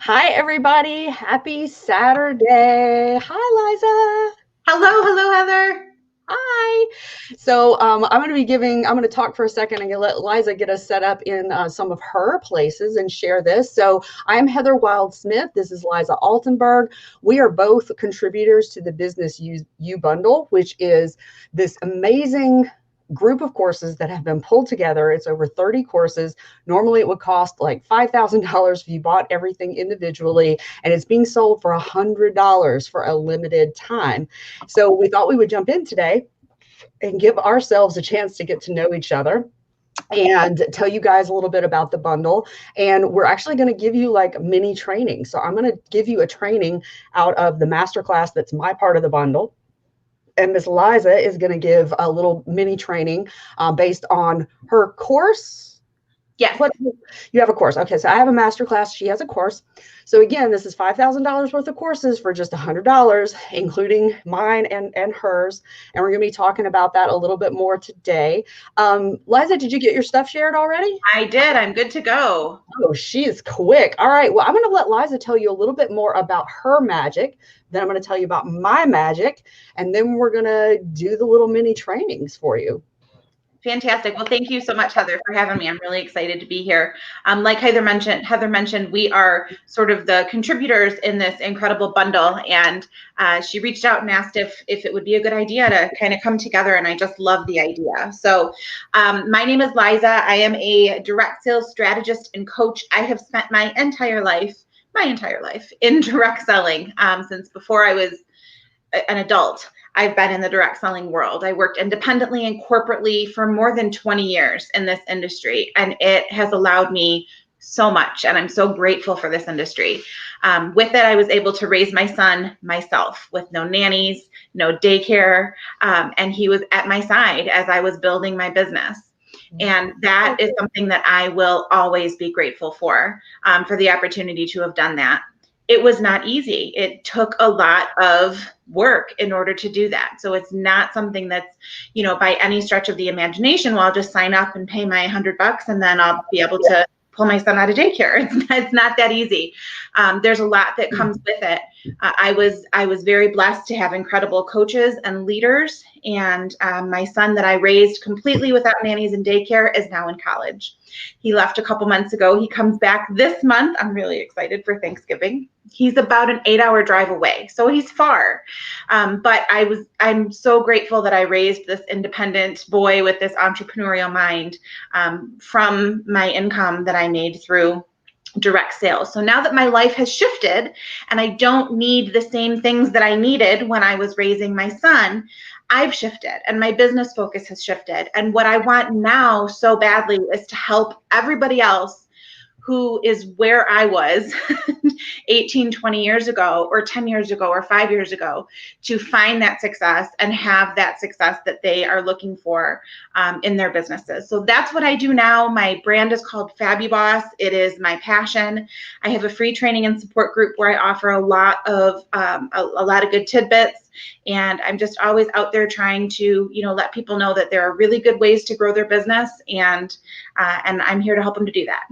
Hi, everybody. Happy Saturday. Hi, Liza. Hello, Heather. Hi. I'm going to talk for a second and let Liza get us set up in some of her places and share this. So I'm Heather Wild Smith. This is Liza Altenberg. We are both contributors to the Business U Bundle, which is this amazing group of courses that have been pulled together. It's over 30 courses. Normally it would cost like $5,000 if you bought everything individually, and it's being sold for $100 for a limited time. So we thought we would jump in today and give ourselves a chance to get to know each other and tell you guys a little bit about the bundle. And we're actually going to give you like mini training. So I'm going to give you a training out of the masterclass that's my part of the bundle. And Miss Liza is going to give a little mini training based on her course. Yes. What you have a course. Okay, so I have a master class. She has a course. So again, this is $5,000 worth of courses for just $100, including mine and hers. And we're going to be talking about that a little bit more today. Liza, did you get your stuff shared already? I did. I'm good to go. Oh, she is quick. All right. Well, I'm going to let Liza tell you a little bit more about her magic. Then I'm going to tell you about my magic. And then we're going to do the little mini trainings for you. Fantastic. Well, thank you so much, Heather, for having me. I'm really excited to be here. Like Heather mentioned, we are sort of the contributors in this incredible bundle. And she reached out and asked if it would be a good idea to kind of come together. And I just love the idea. So my name is Liza. I am a direct sales strategist and coach. I have spent my entire life in direct selling since before I was an adult. I've been in the direct selling world. I worked independently and corporately for more than 20 years in this industry, and it has allowed me so much, and I'm so grateful for this industry. With it, I was able to raise my son myself with no nannies, no daycare, and he was at my side as I was building my business. And that is something that I will always be grateful for the opportunity to have done that. It was not easy. It took a lot of work in order to do that. So it's not something that's, by any stretch of the imagination, well, I'll just sign up and pay my $100 and then I'll be able to pull my son out of daycare. It's not that easy. There's a lot that comes with it. I was very blessed to have incredible coaches and leaders. And my son that I raised completely without nannies and daycare is now in college. He left a couple months ago. He comes back this month. I'm really excited for Thanksgiving. He's about an 8-hour drive away, so he's far. But I'm so grateful that I raised this independent boy with this entrepreneurial mind from my income that I made through direct sales. So now that my life has shifted and I don't need the same things that I needed when I was raising my son, I've shifted and my business focus has shifted. And what I want now so badly is to help everybody else who is where I was 18, 20 years ago, or 10 years ago, or 5 years ago, to find that success and have that success that they are looking for in their businesses. So that's what I do now. My brand is called FabuBoss. It is my passion. I have a free training and support group where I offer a lot of good tidbits. And I'm just always out there trying to, let people know that there are really good ways to grow their business, and I'm here to help them to do that.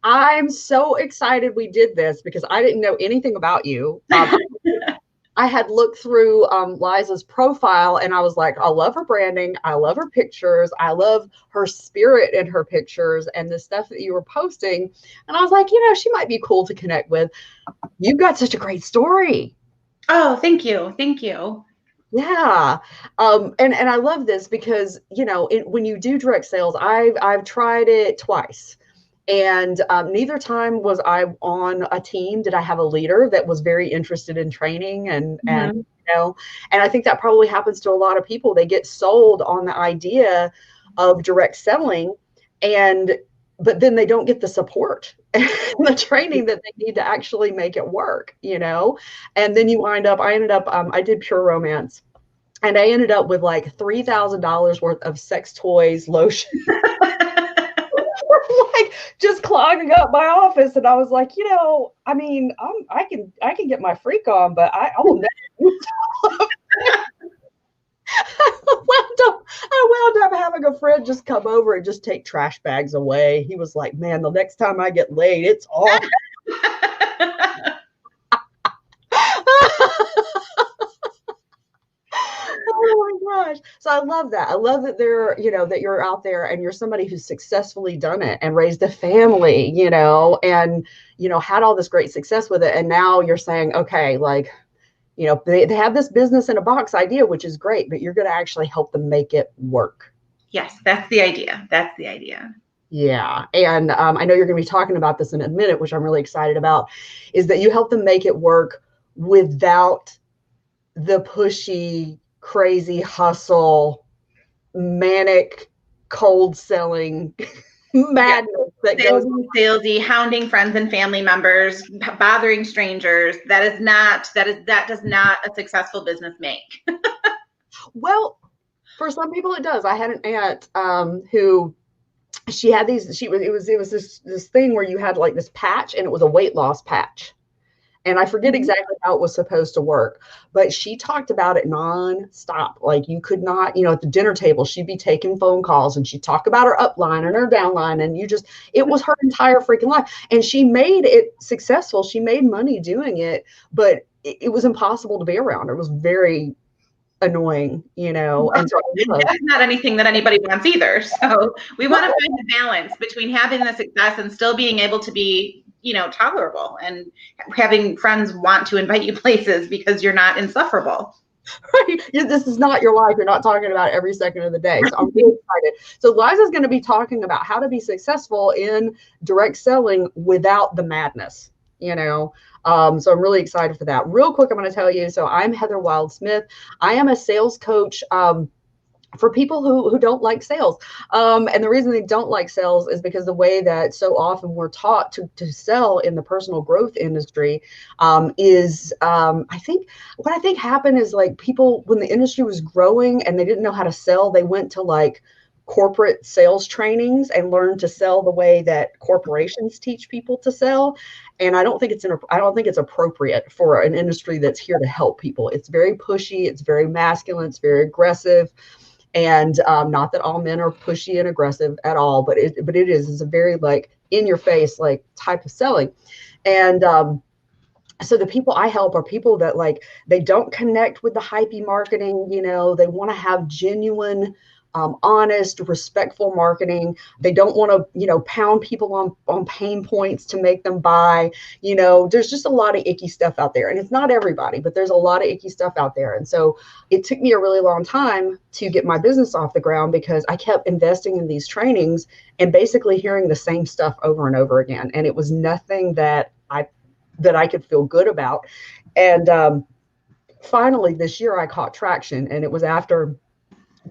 I'm so excited we did this because I didn't know anything about you. I had looked through Liza's profile and I was like, I love her branding. I love her pictures. I love her spirit in her pictures and the stuff that you were posting. And I was like, she might be cool to connect with. You've got such a great story. Oh, thank you. Thank you. Yeah. And I love this because, when you do direct sales, I've tried it twice. And neither time was I on a team. Did I have a leader that was very interested in training and I think that probably happens to a lot of people. They get sold on the idea of direct selling, but then they don't get the support and the training that they need to actually make it work, and then I ended up, I did Pure Romance, and I ended up with like $3,000 worth of sex toys, lotion. Like just clogging up my office, and I was like, I can get my freak on, but I will never use I wound up having a friend just come over and just take trash bags away. He was like, man, the next time I get laid, it's off. gosh. So I love that. I love that that you're out there and you're somebody who's successfully done it and raised a family, and, had all this great success with it. And now you're saying, okay, like, they have this business in a box idea, which is great, but you're going to actually help them make it work. Yes, that's the idea. That's the idea. Yeah. And I know you're going to be talking about this in a minute, which I'm really excited about, is that you help them make it work without the pushy, crazy hustle, manic, cold selling madness that goes salesy, hounding friends and family members, bothering strangers. That does not a successful business make. Well, for some people it does. I had an aunt who she had it was this thing where you had like this patch, and it was a weight loss patch. And I forget exactly how it was supposed to work, but she talked about it nonstop. Like you could not, at the dinner table, she'd be taking phone calls and she'd talk about her upline and her downline. And it was her entire freaking life. And she made it successful. She made money doing it, but it was impossible to be around. It was very annoying, and so that's not anything that anybody wants either. So we want to find the balance between having the success and still being able to be tolerable and having friends want to invite you places because you're not insufferable. Right. This is not your life. You're not talking about every second of the day. So I'm really excited. So Liza's going to be talking about how to be successful in direct selling without the madness, so I'm really excited for that. Real quick, I'm going to tell you. So I'm Heather Wild-Smith. I am a sales coach for people who don't like sales. And the reason they don't like sales is because the way that so often we're taught to sell in the personal growth industry is I think happened is like people, when the industry was growing and they didn't know how to sell, they went to like corporate sales trainings and learned to sell the way that corporations teach people to sell. And I don't think it's appropriate for an industry that's here to help people. It's very pushy. It's very masculine. It's very aggressive. And not that all men are pushy and aggressive at all, but it's a very like in your face, like type of selling. And so the people I help are people that like, they don't connect with the hypey marketing. They want to have genuine, honest, respectful marketing. They don't want to, pound people on pain points to make them buy. There's just a lot of icky stuff out there. And it's not everybody, but there's a lot of icky stuff out there. And so it took me a really long time to get my business off the ground because I kept investing in these trainings and basically hearing the same stuff over and over again. And it was nothing that I could feel good about. And finally this year I caught traction, and it was after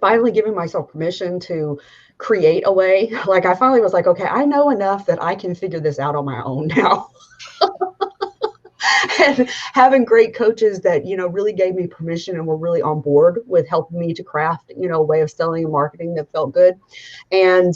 finally giving myself permission to create a way. Like I finally was like, okay, I know enough that I can figure this out on my own now. And having great coaches that, really gave me permission and were really on board with helping me to craft, a way of selling and marketing that felt good. And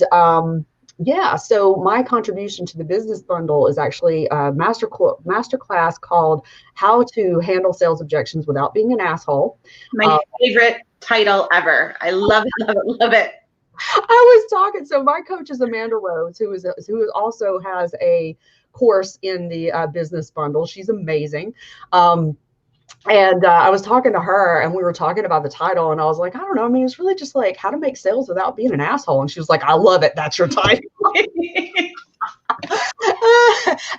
so my contribution to the business bundle is actually a master class called How to Handle Sales Objections Without Being an Asshole. My favorite title ever. I love it, love it, love it. I was talking. So my coach is Amanda Rhodes, who also has a course in the business bundle. She's amazing. And I was talking to her and we were talking about the title, and I was like, I don't know. I mean, it's really just like how to make sales without being an asshole. And she was like, I love it. That's your title.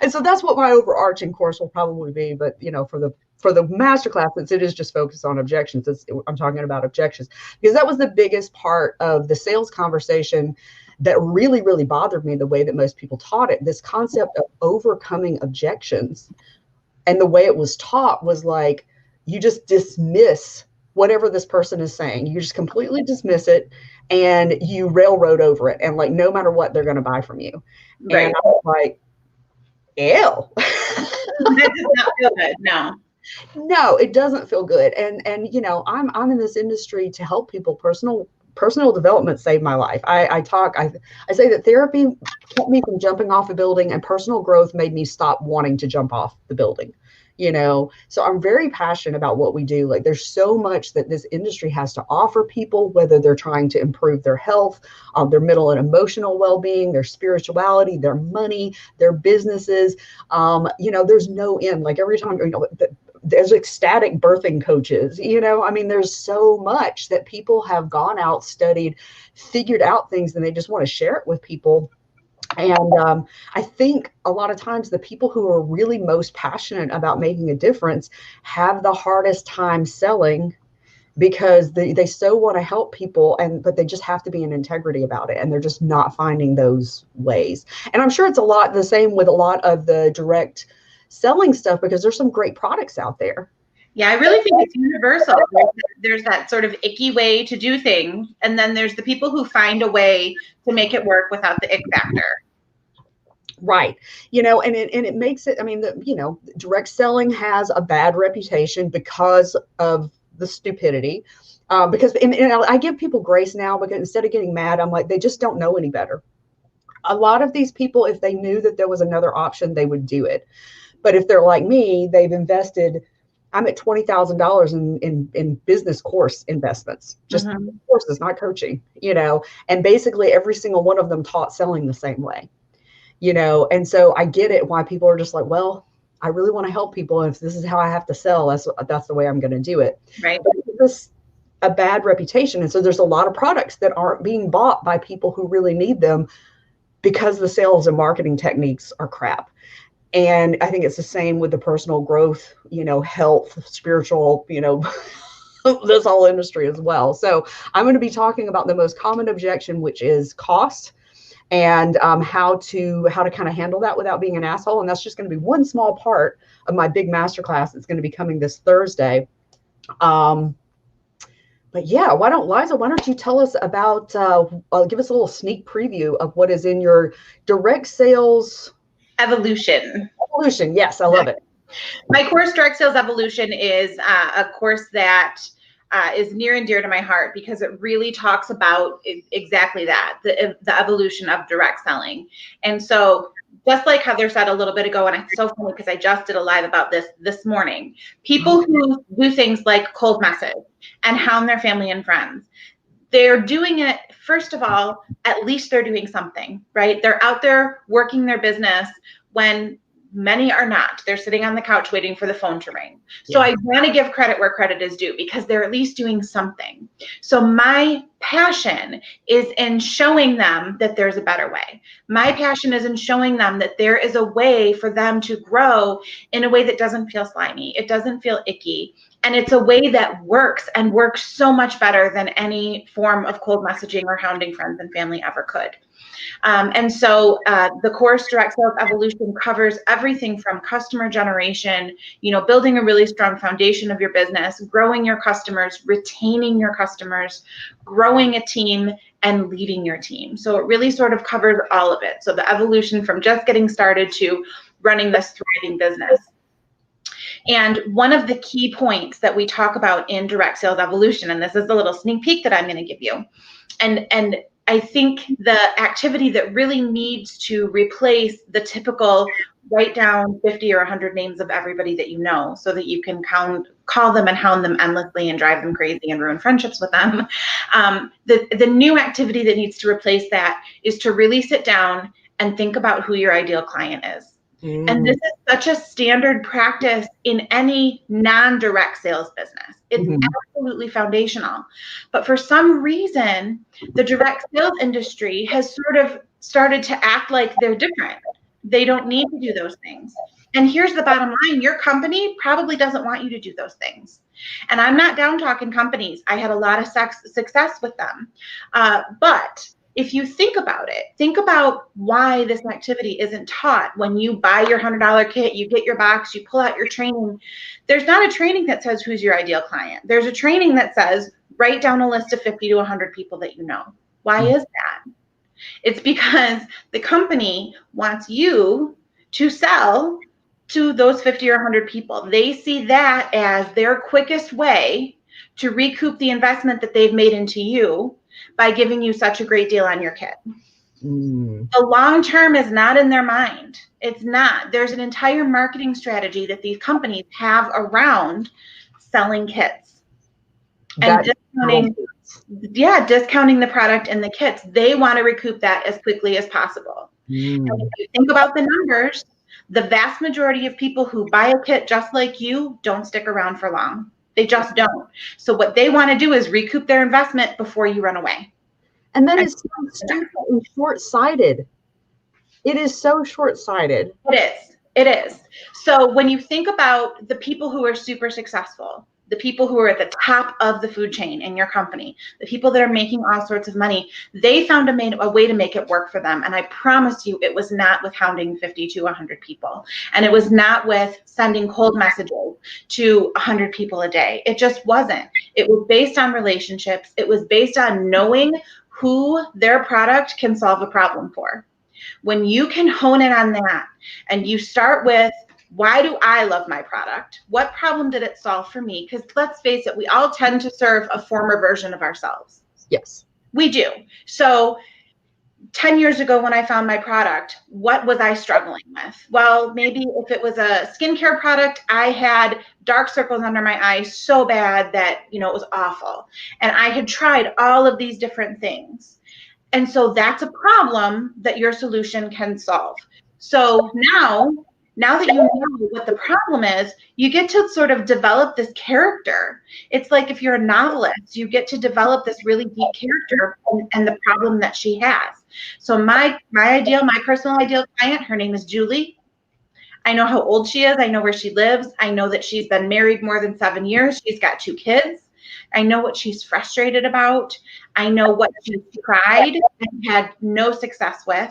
And so that's what my overarching course will probably be. But, for the masterclass, since it is just focused on objections, I'm talking about objections, because that was the biggest part of the sales conversation that really, really bothered me, the way that most people taught it, this concept of overcoming objections. And the way it was taught was like, you just dismiss whatever this person is saying. You just completely dismiss it and you railroad over it. And like, no matter what, they're going to buy from you. Right. And I was like, ew. That does not feel good. No, it doesn't feel good. And I'm in this industry to help people. Personal development saved my life. I say that therapy kept me from jumping off a building, and personal growth made me stop wanting to jump off the building. So I'm very passionate about what we do. Like there's so much that this industry has to offer people, whether they're trying to improve their health, their mental and emotional well-being, their spirituality, their money, their businesses. There's no end. Like every time, there's ecstatic birthing coaches, I mean, there's so much that people have gone out, studied, figured out things, and they just want to share it with people. And I think a lot of times the people who are really most passionate about making a difference have the hardest time selling, because they so want to help people, but they just have to be in integrity about it, and they're just not finding those ways. And I'm sure it's a lot the same with a lot of the direct selling stuff, because there's some great products out there. Yeah, I really think it's universal. There's that sort of icky way to do things, and then there's the people who find a way to make it work without the ick factor. Right. And it makes it, I mean, direct selling has a bad reputation because of the stupidity. Because and I give people grace now, because instead of getting mad, I'm like, they just don't know any better. A lot of these people, if they knew that there was another option, they would do it. But if they're like me, they've invested, I'm at $20,000 in business course investments, just courses, not coaching, and basically every single one of them taught selling the same way, and so I get it why people are just like, well, I really want to help people. If this is how I have to sell, that's the way I'm going to do it. Right. But it's a bad reputation. And so there's a lot of products that aren't being bought by people who really need them, because the sales and marketing techniques are crap. And I think it's the same with the personal growth, health, spiritual, this whole industry as well. So I'm going to be talking about the most common objection, which is cost, and how to kind of handle that without being an asshole. And that's just going to be one small part of my big masterclass that's going to be coming this Thursday. But yeah, Liza, why don't you tell us about, give us a little sneak preview of what is in your direct sales Evolution. Yes, I love it. My course, Direct Sales Evolution, is a course that is near and dear to my heart, because it really talks about exactly that, the evolution of direct selling. And so just like Heather said a little bit ago, and it's so funny because I just did a live about this morning, people who do things like cold message and hound their family and friends, they're doing it, first of all, at least they're doing something, right? They're out there working their business when many are not. They're sitting on the couch waiting for the phone to ring. So I want to give credit where credit is due, because they're at least doing something. So my passion is in showing them that there's a better way. My passion is in showing them that there is a way for them to grow in a way that doesn't feel slimy. It doesn't feel icky. And it's a way that works, and works so much better than any form of cold messaging or hounding friends and family ever could. And so the course Direct Sales Evolution covers everything from customer generation, building a really strong foundation of your business, growing your customers, retaining your customers, growing a team, and leading your team. So it really sort of covers all of it. So the evolution from just getting started to running this thriving business. And one of the key points that we talk about in Direct Sales Evolution, and this is the little sneak peek that I'm going to give you, and I think the activity that really needs to replace the typical write down 50 or 100 names of everybody that you know, so that you can call them and hound them endlessly and drive them crazy and ruin friendships with them. The new activity that needs to replace that is to really sit down and think about who your ideal client is. And this is such a standard practice in any non-direct sales business. It's absolutely foundational. But for some reason, the direct sales industry has sort of started to act like they're different. They don't need to do those things. And here's the bottom line. Your company probably doesn't want you to do those things. And I'm not down talking companies. I had a lot of success with them. But if you think about it, think about why this activity isn't taught. When you buy your $100 kit, you get your box, you pull out your training. There's not a training that says who's your ideal client. There's a training that says write down a list of 50 to 100 people that you know. Why is that? It's because the company wants you to sell to those 50 or 100 people. They see that as their quickest way to recoup the investment that they've made into you by giving you such a great deal on your kit. The long term is not in their mind. It's not. There's an entire marketing strategy that these companies have around selling kits and discounting the product and the kits. They want to recoup that as quickly as possible. And if you think about the numbers, The vast majority of people who buy a kit just like you don't stick around for long. They just don't. So what they want to do is recoup their investment before you run away. And that is so stupid and short-sighted. It is so short-sighted. It is. It is. So when you think about the people who are super successful, the people who are at the top of the food chain in your company, the people that are making all sorts of money, they found a way to make it work for them. And I promise you, it was not with hounding 50 to 100 people. And it was not with sending cold messages to 100 people a day. It just wasn't. It was based on relationships. It was based on knowing who their product can solve a problem for. When you can hone in on that and you start with, why do I love my product? What problem did it solve for me? Because let's face it, we all tend to serve a former version of ourselves. Yes. We do. So 10 years ago when I found my product, what was I struggling with? Well, maybe if it was a skincare product, I had dark circles under my eyes so bad that, it was awful. And I had tried all of these different things. And so that's a problem that your solution can solve. So now that you know what the problem is, you get to sort of develop this character. It's like if you're a novelist, you get to develop this really deep character and the problem that she has. So my personal ideal client, her name is Julie. I know how old she is. I know where she lives. I know that she's been married more than 7 years. She's got 2 kids. I know what she's frustrated about. I know what she's tried and had no success with.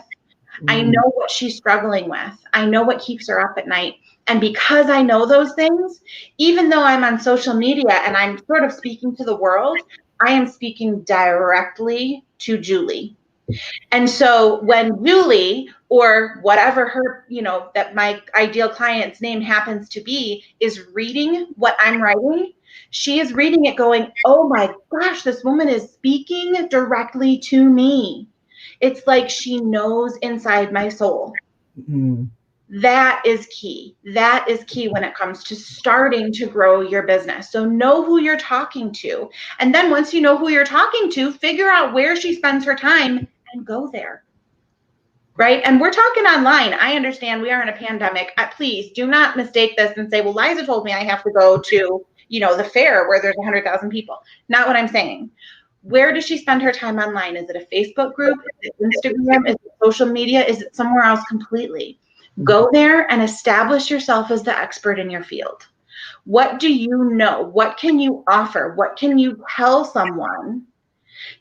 I know what she's struggling with. I know what keeps her up at night. And because I know those things, even though I'm on social media and I'm sort of speaking to the world, I am speaking directly to Julie. And so when Julie, or whatever her, that my ideal client's name happens to be, is reading what I'm writing, she is reading it going, oh my gosh, this woman is speaking directly to me. It's like she knows inside my soul. Mm-hmm. That is key. That is key when it comes to starting to grow your business. So know who you're talking to. And then once you know who you're talking to, figure out where she spends her time and go there. Right? And we're talking online. I understand we are in a pandemic. Please do not mistake this and say, well, Liza told me I have to go to, the fair where there's 100,000 people. Not what I'm saying. Where does she spend her time online? Is it a Facebook group? Is it Instagram? Is it social media? Is it somewhere else completely? Go there and establish yourself as the expert in your field. What do you know? What can you offer? What can you tell someone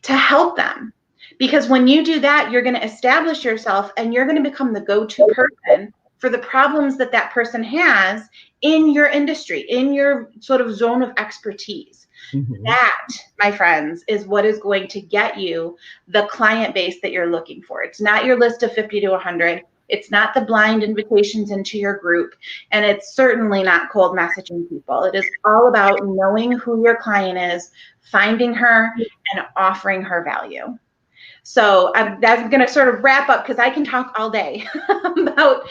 to help them? Because when you do that, you're going to establish yourself and you're going to become the go-to person for the problems that that person has in your industry, in your sort of zone of expertise. Mm-hmm. That, my friends, is what is going to get you the client base that you're looking for. It's not your list of 50 to 100. It's not the blind invitations into your group. And it's certainly not cold messaging people. It is all about knowing who your client is, finding her, and offering her value. So that's going to sort of wrap up because I can talk all day about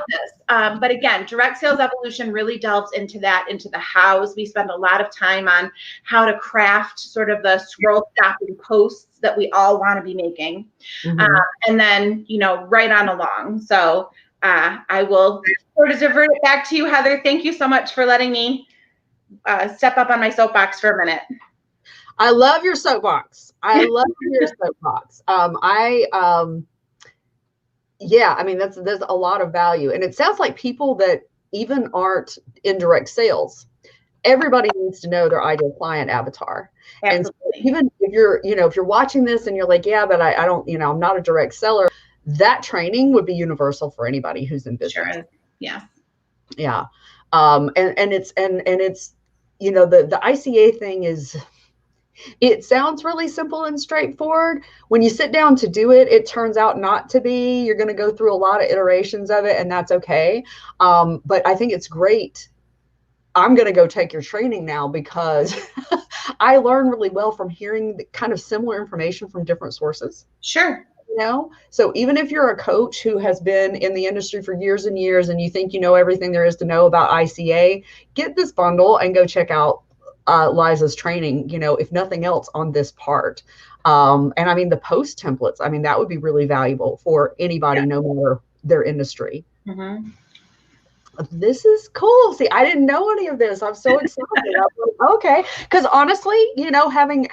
this. But again, Direct Sales Evolution really delves into that, into the hows. We spend a lot of time on how to craft sort of the scroll stopping posts that we all want to be making. Mm-hmm. And then, right on along. So I will sort of divert it back to you, Heather. Thank you so much for letting me step up on my soapbox for a minute. I love your soapbox. I love your soapbox. There's a lot of value. And it sounds like people that even aren't in direct sales, everybody needs to know their ideal client avatar. Absolutely. And so even if you're watching this and you're like, yeah, but I don't, I'm not a direct seller, that training would be universal for anybody who's in business. Sure. Yeah. Yeah. And it's the ICA thing is, it sounds really simple and straightforward. When you sit down to do it, it turns out not to be. You're going to go through a lot of iterations of it, and that's okay. But I think it's great. I'm going to go take your training now because I learn really well from hearing the kind of similar information from different sources. Sure. So even if you're a coach who has been in the industry for years and years and you think you know everything there is to know about ICA, get this bundle and go check out Liza's training, if nothing else on this part. And the post templates, that would be really valuable for anybody, no matter their industry. Mm-hmm. This is cool. See, I didn't know any of this. I'm so excited. I'm like, okay, because honestly, having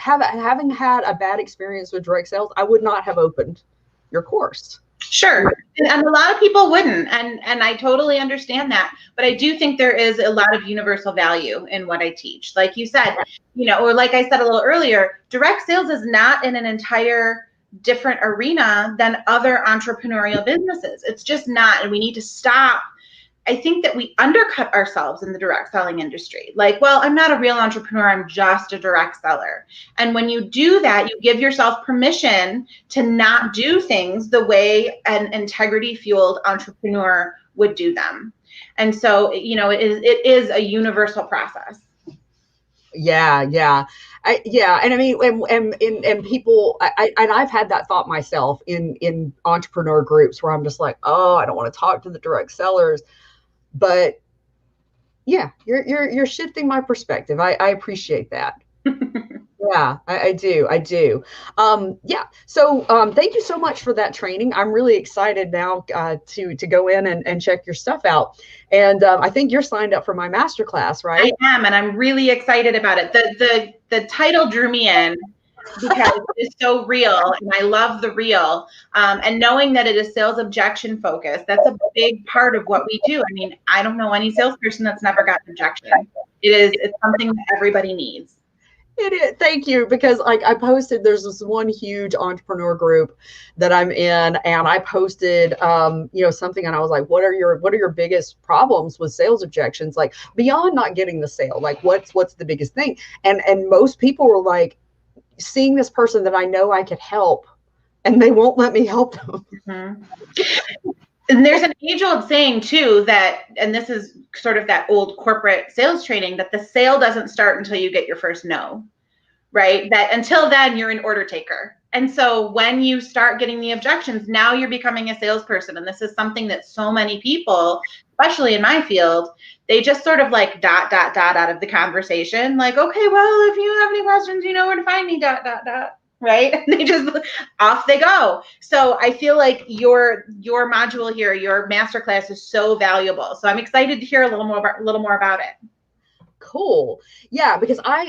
had a bad experience with direct sales, I would not have opened your course. Sure. And a lot of people wouldn't. And I totally understand that. But I do think there is a lot of universal value in what I teach. Like you said, or like I said a little earlier, direct sales is not in an entire different arena than other entrepreneurial businesses. It's just not. And we need to stop. I think that we undercut ourselves in the direct selling industry. Like, well, I'm not a real entrepreneur. I'm just a direct seller. And when you do that, you give yourself permission to not do things the way an integrity fueled entrepreneur would do them. And so, it is a universal process. Yeah. And I mean, and people, and I've had that thought myself in entrepreneur groups where I'm just like, oh, I don't want to talk to the direct sellers. But yeah, you're shifting my perspective. I appreciate that. Yeah, I do. Yeah. So thank you so much for that training. I'm really excited now to go in and check your stuff out. And I think you're signed up for my masterclass, right? I am, and I'm really excited about it. The title drew me in because it's so real, and I love the real. And knowing that it is sales objection focused, that's a big part of what we do. I mean, I don't know any salesperson that's never got an objection. It's something that everybody needs. It is. Thank you. Because like I posted, there's this one huge entrepreneur group that I'm in, and I posted, something, and I was like, what are your biggest problems with sales objections? Like beyond not getting the sale, like what's the biggest thing? And most people were like, seeing this person that I know I could help, and they won't let me help them. Mm-hmm. And there's an age-old saying too and this is sort of that old corporate sales training, that the sale doesn't start until you get your first no, right? That until then you're an order taker. And so when you start getting the objections, now you're becoming a salesperson. And this is something that so many people, especially in my field, they just sort of like ... out of the conversation. Like, okay, well, if you have any questions, you know where to find me ... Right? And they just off they go. So I feel like your module here, your masterclass is so valuable. So I'm excited to hear a little more about it. Cool. Yeah, because I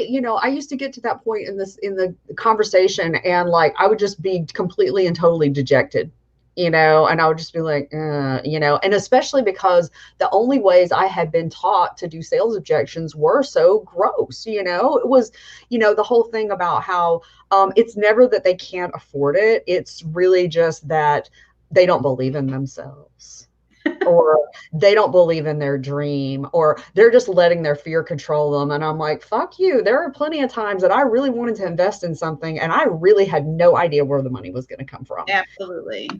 used to get to that point in the conversation, and like I would just be completely and totally dejected, and I would just be like, and especially because the only ways I had been taught to do sales objections were so gross. It was, the whole thing about how it's never that they can't afford it. It's really just that they don't believe in themselves. Or they don't believe in their dream, or they're just letting their fear control them. And I'm like, fuck you. There are plenty of times that I really wanted to invest in something, and I really had no idea where the money was going to come from. Absolutely.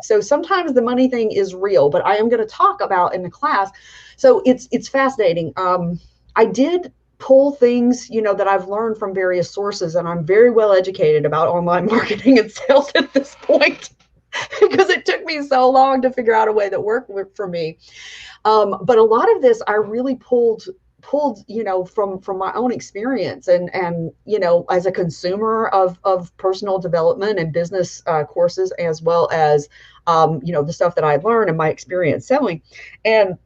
So sometimes the money thing is real, but I am going to talk about in the class. So it's fascinating. I did pull things, that I've learned from various sources, and I'm very well educated about online marketing and sales at this point. Because it took me so long to figure out a way that worked for me. But a lot of this I really pulled, from my own experience and as a consumer of personal development and business courses, as well as, the stuff that I learned and my experience selling. And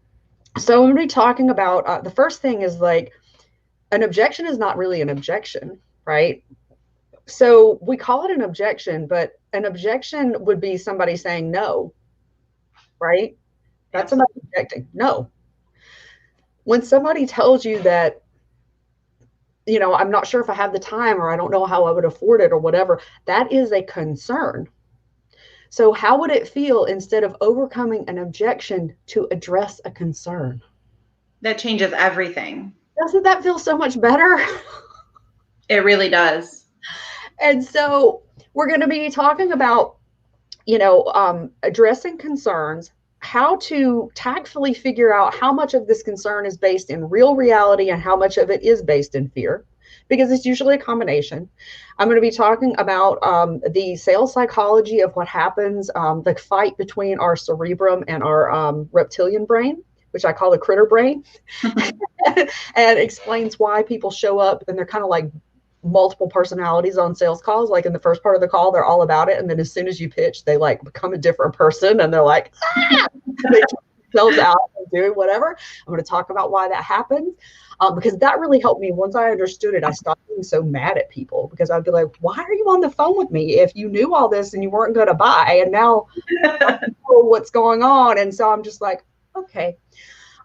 so when we're talking about the first thing is like, an objection is not really an objection, right? So we call it an objection, but an objection would be somebody saying no, right? That's somebody objecting. No. When somebody tells you that, I'm not sure if I have the time, or I don't know how I would afford it, or whatever, that is a concern. So how would it feel, instead of overcoming an objection, to address a concern? That changes everything. Doesn't that feel so much better? It really does. And so we're going to be talking about, addressing concerns, how to tactfully figure out how much of this concern is based in real reality and how much of it is based in fear, because it's usually a combination. I'm going to be talking about the sales psychology of what happens, the fight between our cerebrum and our reptilian brain, which I call the critter brain, and explains why people show up and they're kind of like multiple personalities on sales calls. Like in the first part of the call, they're all about it. And then as soon as you pitch, they like become a different person, and they're like, they themselves out. doing whatever. I'm going to talk about why that happens. Because that really helped me. Once I understood it, I stopped being so mad at people, because I'd be like, why are you on the phone with me if you knew all this and you weren't going to buy? And now I know what's going on. And so I'm just like, okay,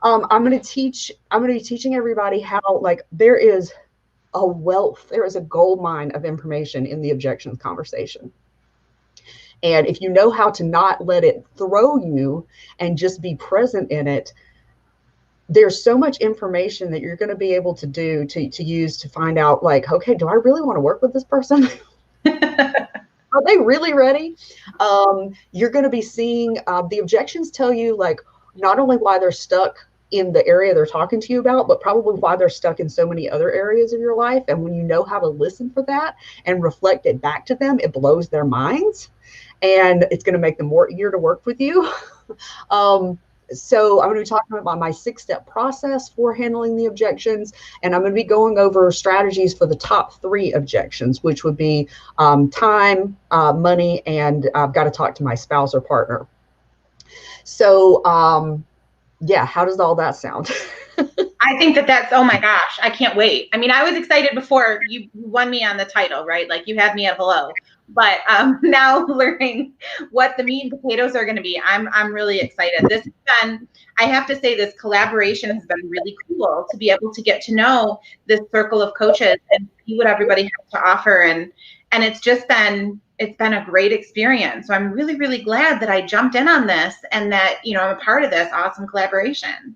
I'm going to be teaching everybody how, like, there is a gold mine of information in the objections conversation. And if you know how to not let it throw you and just be present in it, there's so much information that you're going to be able to do to use to find out, like, okay, do I really want to work with this person? Are they really ready? You're going to be seeing the objections tell you, like, not only why they're stuck in the area they're talking to you about, but probably why they're stuck in so many other areas of your life. And when you know how to listen for that and reflect it back to them, it blows their minds, and it's going to make them more eager to work with you. So I'm going to be talking about my 6-step process for handling the objections, and I'm going to be going over strategies for the top 3 objections, which would be time, money, and I've got to talk to my spouse or partner. So yeah, how does all that sound? I think that's, oh my gosh, I can't wait. I mean, I was excited before you won me on the title, right? Like, you had me at hello, but now learning what the meat and potatoes are going to be, I'm really excited. This has been, I have to say, this collaboration has been really cool to be able to get to know this circle of coaches and see what everybody has to offer. And it's just been, it's been a great experience. So I'm really, really glad that I jumped in on this and that, you know, I'm a part of this awesome collaboration.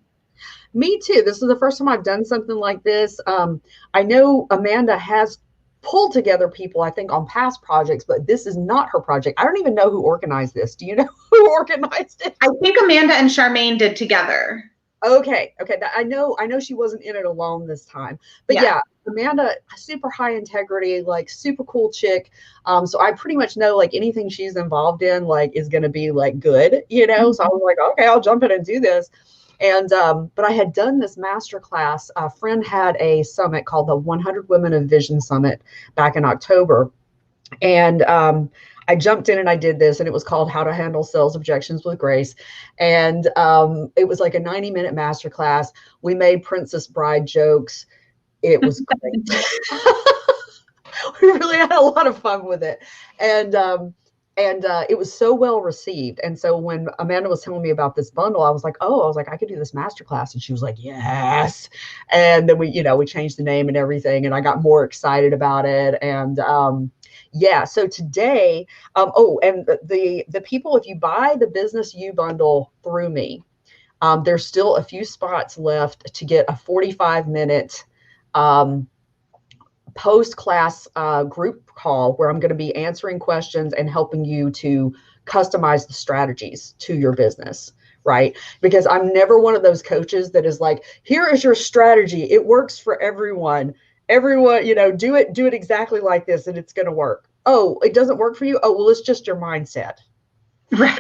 Me too. This is the first time I've done something like this. I know Amanda has pulled together people, I think, on past projects, but this is not her project. I don't even know who organized this. Do you know who organized it? I think Amanda and Charmaine did together. Okay. I know she wasn't in it alone this time, but yeah, Amanda, super high integrity, like super cool chick. So I pretty much know, like, anything she's involved in, like, is going to be, like, good, you know? So I was like, okay, I'll jump in and do this. And, but I had done this masterclass. A friend had a summit called the 100 Women of Vision Summit back in October. And I jumped in and I did this, and it was called How to Handle Sales Objections with Grace. And it was like a 90-minute masterclass. We made Princess Bride jokes. It was great. We really had a lot of fun with it. And it was so well received. And so when Amanda was telling me about this bundle, I was like, I could do this masterclass. And she was like, yes. And then we changed the name and everything, and I got more excited about it. And yeah, so today, and the people, if you buy the Business U bundle through me, there's still a few spots left to get a 45-minute post-class group call where I'm going to be answering questions and helping you to customize the strategies to your business, right? Because I'm never one of those coaches that is like, here is your strategy. It works for everyone. Everyone, do it exactly like this and it's going to work. Oh, it doesn't work for you? Oh, well, it's just your mindset. Right.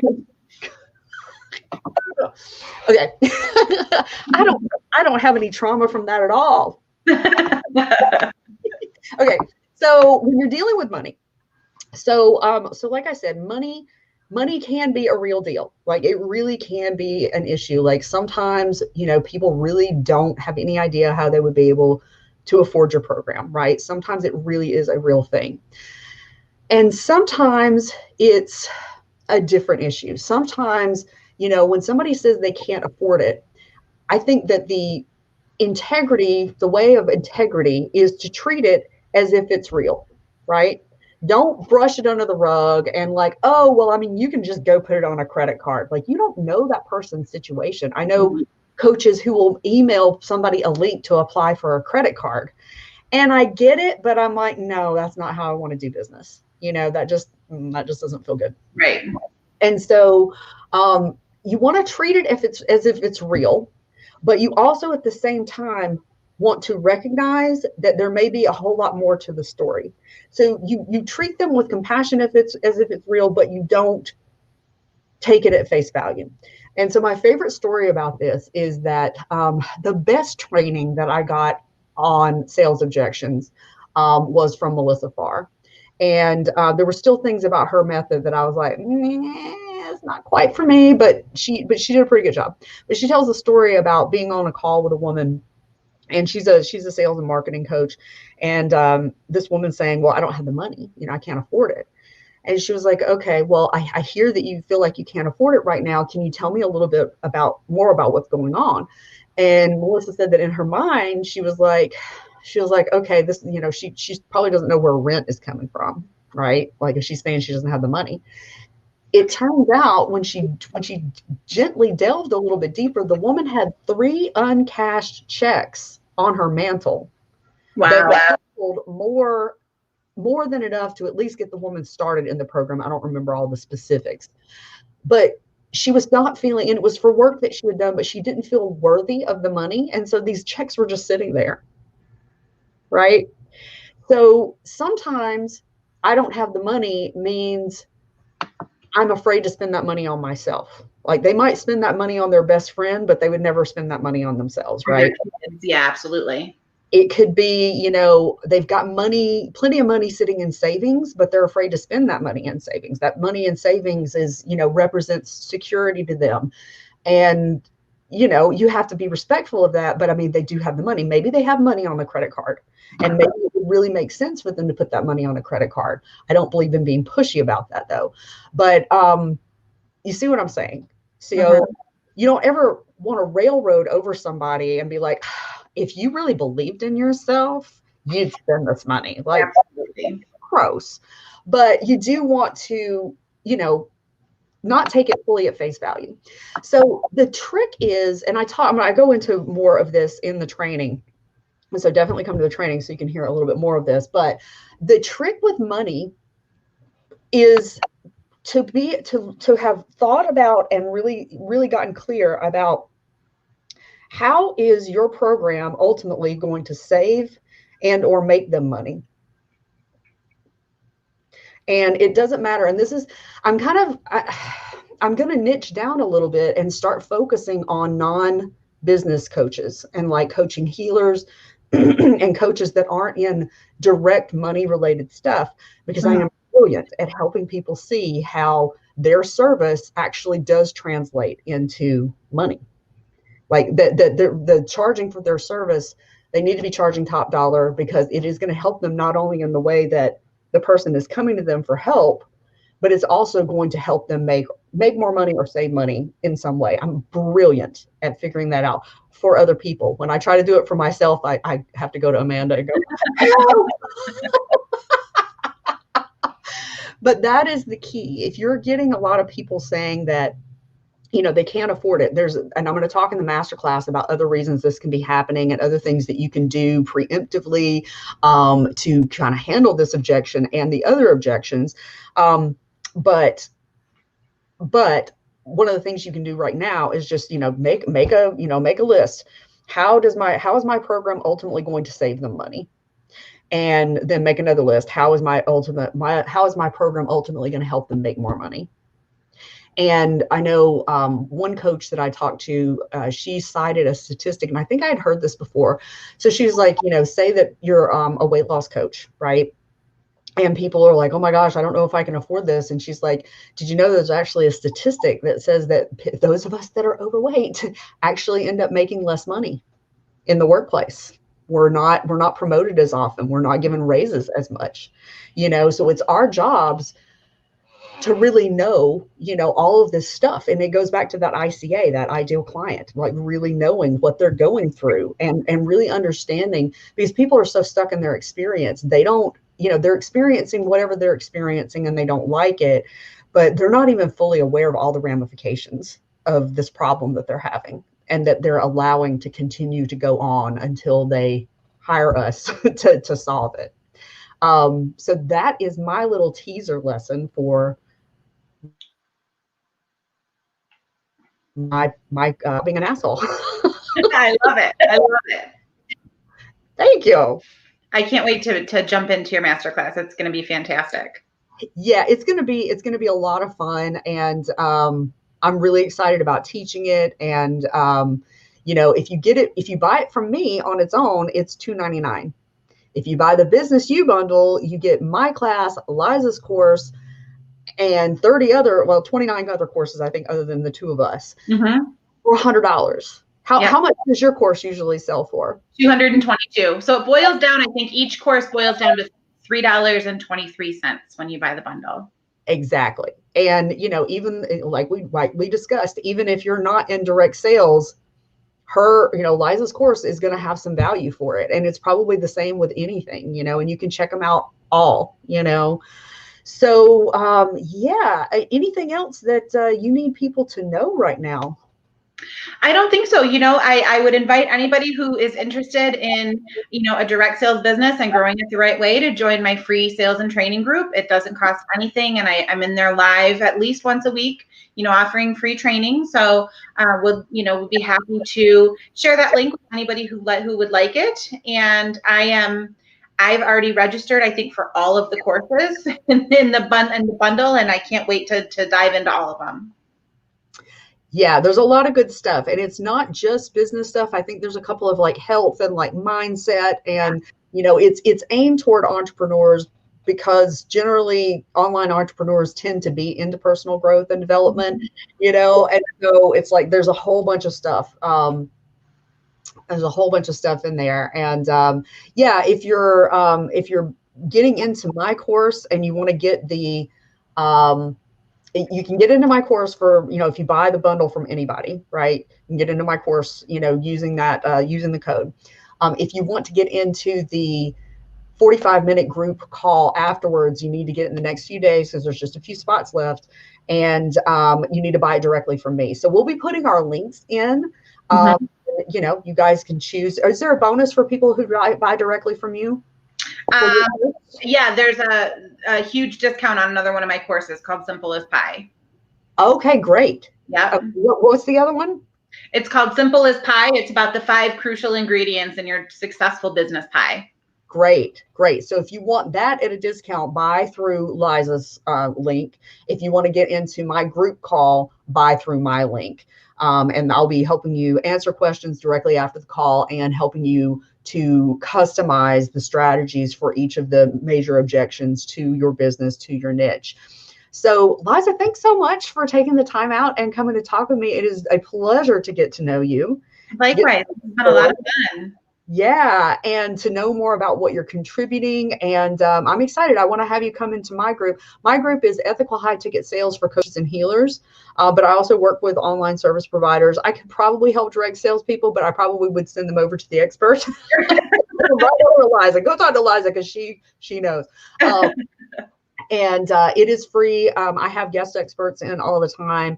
Okay. I don't have any trauma from that at all. Okay, so when you're dealing with money, so like I said, money can be a real deal. Like, it really can be an issue. Like, sometimes, people really don't have any idea how they would be able to afford your program, right? Sometimes it really is a real thing. And sometimes it's a different issue. Sometimes, when somebody says they can't afford it, I think that the way of integrity is to treat it as if it's real, right? Don't brush it under the rug and like, oh, well, I mean, you can just go put it on a credit card. Like, you don't know that person's situation. I know coaches who will email somebody a link to apply for a credit card. And I get it, but I'm like, no, that's not how I want to do business. That just doesn't feel good. Right. And so you want to treat it as if it's real, but you also at the same time want to recognize that there may be a whole lot more to the story. So you treat them with compassion as if it's real, but you don't take it at face value. And so my favorite story about this is that the best training that I got on sales objections was from Melissa Farr. And there were still things about her method that I was like, that's not quite for me, but she did a pretty good job. But she tells a story about being on a call with a woman, and she's a sales and marketing coach, and this woman saying, well, I don't have the money, I can't afford it. And she was like, okay, well, I hear that you feel like you can't afford it right now. Can you tell me a little bit more about what's going on? And Melissa said that in her mind, she was like, okay, this, she probably doesn't know where rent is coming from, right? Like if she's saying she doesn't have the money. It turns out when she gently delved a little bit deeper, the woman had 3 uncashed checks on her mantle. Wow. That totaled more than enough to at least get the woman started in the program. I don't remember all the specifics, but she was not feeling, and it was for work that she had done, but she didn't feel worthy of the money. And so these checks were just sitting there. Right. So sometimes I don't have the money means I'm afraid to spend that money on myself. Like they might spend that money on their best friend, but they would never spend that money on themselves. Right. Yeah, absolutely. It could be, they've got money, plenty of money sitting in savings, but they're afraid to spend that money in savings. That money in savings is, represents security to them. And, you have to be respectful of that. But I mean, they do have the money. Maybe they have money on the credit card, and maybe it would really make sense for them to put that money on a credit card. I don't believe in being pushy about that though. But you see what I'm saying? So you don't ever want to railroad over somebody and be like, if you really believed in yourself, you'd spend this money. Like, absolutely. Gross. But you do want to, not take it fully at face value. So the trick is, and I go into more of this in the training. So definitely come to the training so you can hear a little bit more of this. But the trick with money is to have thought about and really, really gotten clear about how is your program ultimately going to save and or make them money. And it doesn't matter. And this is, I'm going to niche down a little bit and start focusing on non-business coaches and like coaching healers and coaches that aren't in direct money related stuff, because I am brilliant at helping people see how their service actually does translate into money. Like the charging for their service, they need to be charging top dollar, because it is going to help them not only in the way that the person is coming to them for help, but it's also going to help them make more money or save money in some way. I'm brilliant at figuring that out for other people. When I try to do it for myself, I have to go to Amanda and go, but that is the key. If you're getting a lot of people saying that, they can't afford it. And I'm going to talk in the masterclass about other reasons this can be happening and other things that you can do preemptively to kind of handle this objection and the other objections. But one of the things you can do right now is just, make a list. How is my program ultimately going to save them money? And then make another list. How is my program ultimately going to help them make more money? And I know one coach that I talked to, she cited a statistic, and I think I had heard this before. So she was like, say that you're a weight loss coach, right? And people are like, oh my gosh, I don't know if I can afford this. And she's like, did you know there's actually a statistic that says that those of us that are overweight actually end up making less money in the workplace? We're not promoted as often. We're not given raises as much, so it's our jobs to really know, all of this stuff. And it goes back to that ICA, that ideal client, like really knowing what they're going through and really understanding, because people are so stuck in their experience. They don't, they're experiencing whatever they're experiencing and they don't like it, but they're not even fully aware of all the ramifications of this problem that they're having, and that they're allowing to continue to go on until they hire us to solve it. So that is my little teaser lesson for my being an asshole. I love it. Thank you. I can't wait to jump into your masterclass. It's going to be fantastic. Yeah, it's going to be a lot of fun, and I'm really excited about teaching it. And if you buy it from me on its own, it's $299. If you buy the Business U bundle, you get my class, Liza's course, and 29 other courses, I think, other than the two of us, Mm-hmm. for $100. Yep. How much does your course usually sell for? $222. So it boils down, I think each course boils down to $3.23 when you buy the bundle. Exactly. And, even like we discussed, even if you're not in direct sales, Liza's course is going to have some value for it. And it's probably the same with anything, and you can check them out all. So, yeah, anything else that you need people to know right now? I don't think so. I would invite anybody who is interested in, a direct sales business and growing it the right way to join my free sales and training group. It doesn't cost anything. And I'm in there live at least once a week, offering free training. So we'll be happy to share that link with anybody who would like it. And I've already registered, I think, for all of the courses in the bundle, and I can't wait to dive into all of them. Yeah, there's a lot of good stuff, and it's not just business stuff. I think there's a couple of like health and like mindset, and it's aimed toward entrepreneurs, because generally online entrepreneurs tend to be into personal growth and development, and so it's like there's a whole bunch of stuff. There's a whole bunch of stuff in there, and yeah, if you're getting into my course and you want to get the you can get into my course for, if you buy the bundle from anybody, right? You can get into my course, using the code. If you want to get into the 45-minute group call afterwards, you need to get it in the next few days because there's just a few spots left, and you need to buy it directly from me. So we'll be putting our links in. You guys can choose. Is there a bonus for people who buy directly from you? Yeah, there's a huge discount on another one of my courses called Simple as Pie. Okay, great. Yeah. What's the other one? It's called Simple as Pie. It's about the 5 crucial ingredients in your successful business pie. Great. So if you want that at a discount, buy through Liza's link. If you want to get into my group call, buy through my link. And I'll be helping you answer questions directly after the call and helping you to customize the strategies for each of the major objections to your business, to your niche. So, Liza, thanks so much for taking the time out and coming to talk with me. It is a pleasure to get to know you. Likewise, it's been a lot of fun. Yeah, and to know more about what you're contributing. And I'm excited. I want to have you come into my group. My group is Ethical High Ticket Sales for Coaches and Healers, but I also work with online service providers. I could probably help direct salespeople, but I probably would send them over to the expert. Right over to Liza. Go talk to Liza because she knows. And it is free. I have guest experts in all the time.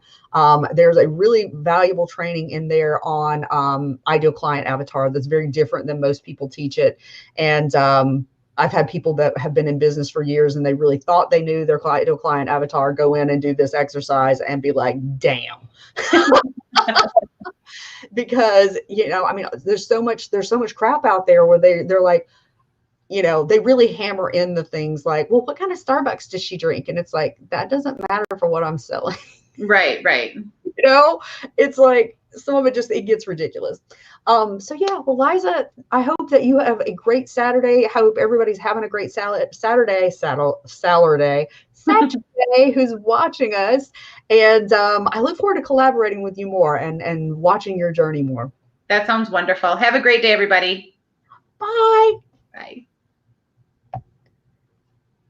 There's a really valuable training in there on ideal client avatar that's very different than most people teach it. And I've had people that have been in business for years and they really thought they knew their ideal client avatar, go in and do this exercise and be like, damn. Because, there's so much crap out there where they're like, they really hammer in the things like, well, what kind of Starbucks does she drink? And it's like, that doesn't matter for what I'm selling. Right. It's like some of it gets ridiculous. So yeah, well, Liza, I hope that you have a great Saturday. I hope everybody's having a great Saturday who's watching us. And I look forward to collaborating with you more and watching your journey more. That sounds wonderful. Have a great day, everybody. Bye. Bye.